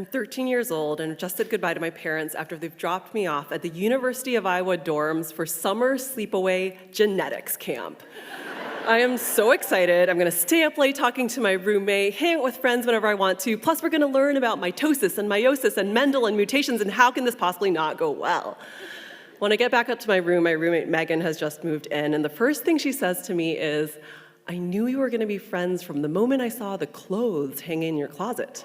I'm 13 years old and just said goodbye to my parents after they've dropped me off at the University of Iowa dorms for summer sleepaway genetics camp. I am so excited. I'm gonna stay up late talking to my roommate, hang out with friends whenever I want to, plus we're gonna learn about mitosis and meiosis and Mendel and mutations and how can this possibly not go well. When I get back up to my room, my roommate Megan has just moved in, and the first thing she says to me is, "I knew you were gonna be friends from the moment I saw the clothes hanging in your closet."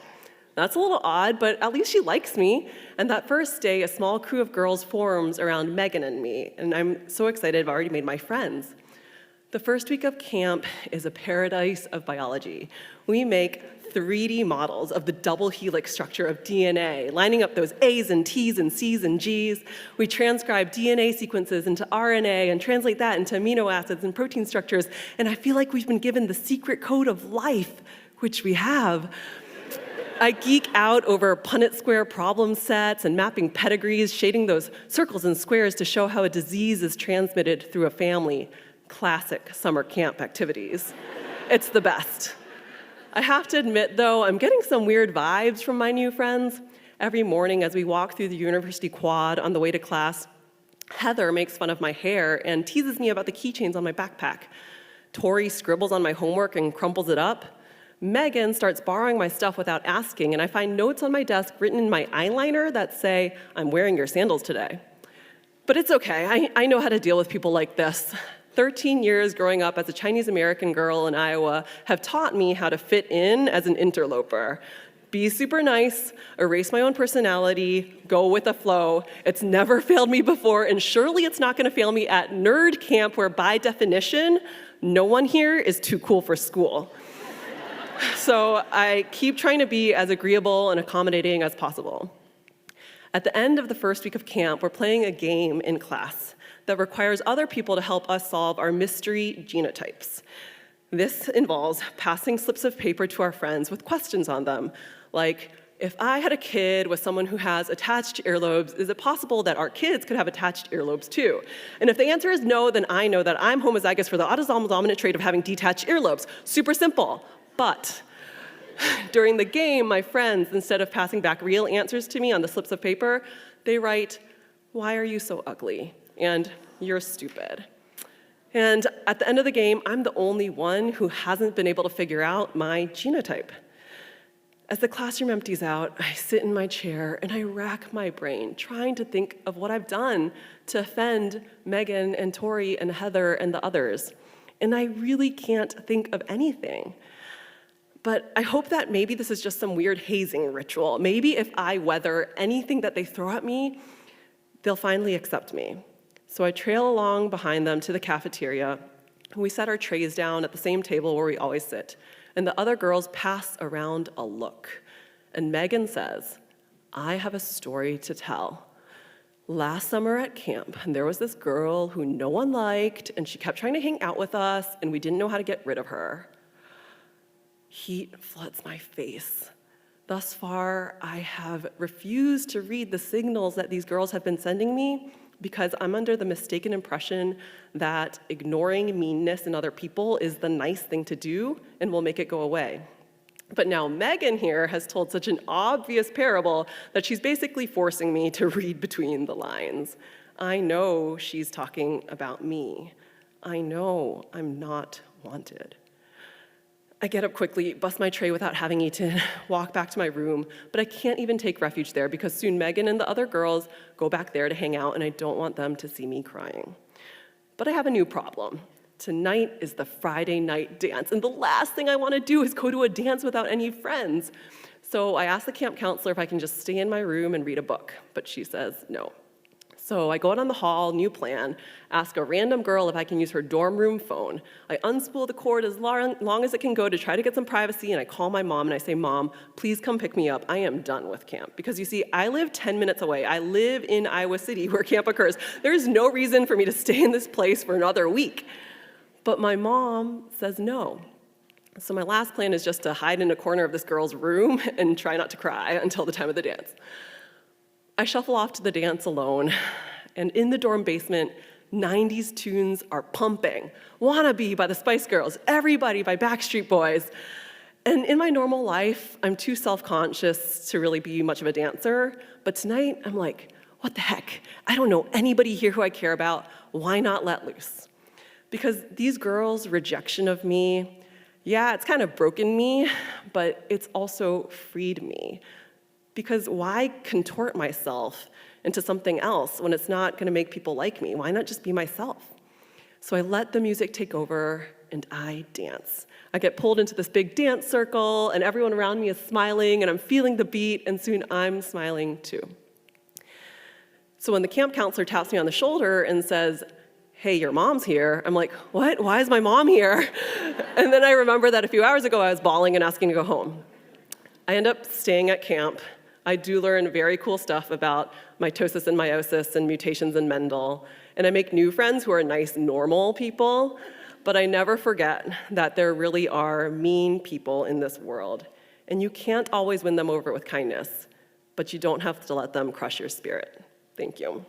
That's a little odd, but at least she likes me. And that first day, a small crew of girls forms around Megan and me, and I'm so excited, I've already made my friends. The first week of camp is a paradise of biology. We make 3D models of the double helix structure of DNA, lining up those A's and T's and C's and G's. We transcribe DNA sequences into RNA and translate that into amino acids and protein structures, and I feel like we've been given the secret code of life, which we have. I geek out over Punnett square problem sets and mapping pedigrees, shading those circles and squares to show how a disease is transmitted through a family. Classic summer camp activities. It's the best. I have to admit, though, I'm getting some weird vibes from my new friends. Every morning as we walk through the university quad on the way to class, Heather makes fun of my hair and teases me about the keychains on my backpack. Tori scribbles on my homework and crumples it up. Megan starts borrowing my stuff without asking, and I find notes on my desk written in my eyeliner that say, "I'm wearing your sandals today." But it's okay, I know how to deal with people like this. 13 years growing up as a Chinese American girl in Iowa have taught me how to fit in as an interloper. Be super nice, erase my own personality, go with the flow. It's never failed me before, and surely it's not gonna fail me at nerd camp, where by definition, no one here is too cool for school. So I keep trying to be as agreeable and accommodating as possible. At the end of the first week of camp, we're playing a game in class that requires other people to help us solve our mystery genotypes. This involves passing slips of paper to our friends with questions on them, like, if I had a kid with someone who has attached earlobes, is it possible that our kids could have attached earlobes too? And if the answer is no, then I know that I'm homozygous for the autosomal dominant trait of having detached earlobes. Super simple. But during the game, my friends, instead of passing back real answers to me on the slips of paper, they write, "Why are you so ugly?" and "You're stupid." And at the end of the game, I'm the only one who hasn't been able to figure out my genotype. As the classroom empties out, I sit in my chair and I rack my brain, trying to think of what I've done to offend Megan and Tori and Heather and the others. And I really can't think of anything. But I hope that maybe this is just some weird hazing ritual. Maybe if I weather anything that they throw at me, they'll finally accept me. So I trail along behind them to the cafeteria. We set our trays down at the same table where we always sit. And the other girls pass around a look. And Megan says, "I have a story to tell. Last summer at camp, there was this girl who no one liked, and she kept trying to hang out with us, and we didn't know how to get rid of her." Heat floods my face. Thus far, I have refused to read the signals that these girls have been sending me because I'm under the mistaken impression that ignoring meanness in other people is the nice thing to do and will make it go away. But now Megan here has told such an obvious parable that she's basically forcing me to read between the lines. I know she's talking about me. I know I'm not wanted. I get up quickly, bust my tray without having eaten, walk back to my room, but I can't even take refuge there because soon Megan and the other girls go back there to hang out, and I don't want them to see me crying. But I have a new problem. Tonight is the Friday night dance, and the last thing I want to do is go to a dance without any friends. So I ask the camp counselor if I can just stay in my room and read a book, but she says no. So I go out on the hall, new plan, ask a random girl if I can use her dorm room phone. I unspool the cord as long as it can go to try to get some privacy, and I call my mom and I say, "Mom, please come pick me up. I am done with camp." Because you see, I live 10 minutes away. I live in Iowa City where camp occurs. There's no reason for me to stay in this place for another week. But my mom says no. So my last plan is just to hide in a corner of this girl's room and try not to cry until the time of the dance. I shuffle off to the dance alone, and in the dorm basement, 90s tunes are pumping. "Wannabe" by the Spice Girls, "Everybody" by Backstreet Boys. And in my normal life, I'm too self-conscious to really be much of a dancer, but tonight I'm like, what the heck? I don't know anybody here who I care about. Why not let loose? Because these girls' rejection of me, yeah, it's kind of broken me, but it's also freed me. Because why contort myself into something else when it's not going to make people like me? Why not just be myself? So I let the music take over, and I dance. I get pulled into this big dance circle, and everyone around me is smiling, and I'm feeling the beat, and soon I'm smiling too. So when the camp counselor taps me on the shoulder and says, hey, your mom's here, I'm like, what? Why is my mom here? And then I remember that a few hours ago I was bawling and asking to go home. I end up staying at camp. I do learn very cool stuff about mitosis and meiosis and mutations in Mendel, and I make new friends who are nice, normal people, but I never forget that there really are mean people in this world, and you can't always win them over with kindness, but you don't have to let them crush your spirit. Thank you.